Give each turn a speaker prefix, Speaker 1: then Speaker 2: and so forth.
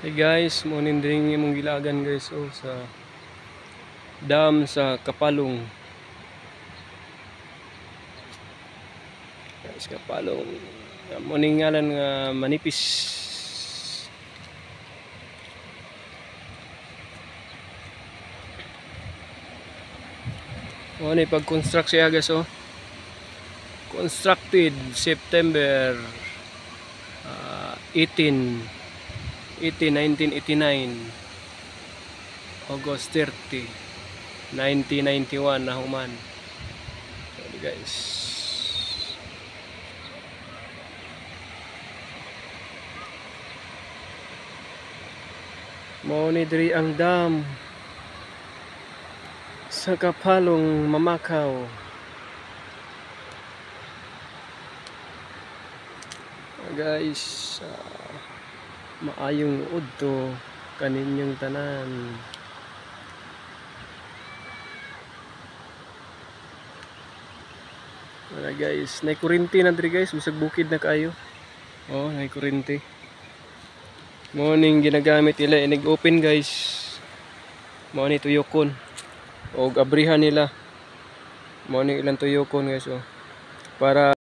Speaker 1: Hey guys, morning din imong gilagan guys sa dam sa Kapalong. Guys, Kapalong. Morning ngalan nga manipis. Ni pag-construct siya guys Constructed September 1989, August 30, 1991 na human. So, guys. Mao ni diri ang dam sa Kapalong, Mamakaw. Guys, maayong uod to kaninyong tanan. Wala guys, nay kuryente na diri guys, bisag bukid na kayo. Nay kuryente. Morning ginagamit nila inig-open guys. Mao ni tuyokon og abrihan nila. Mao ni ilang tuyokon guys para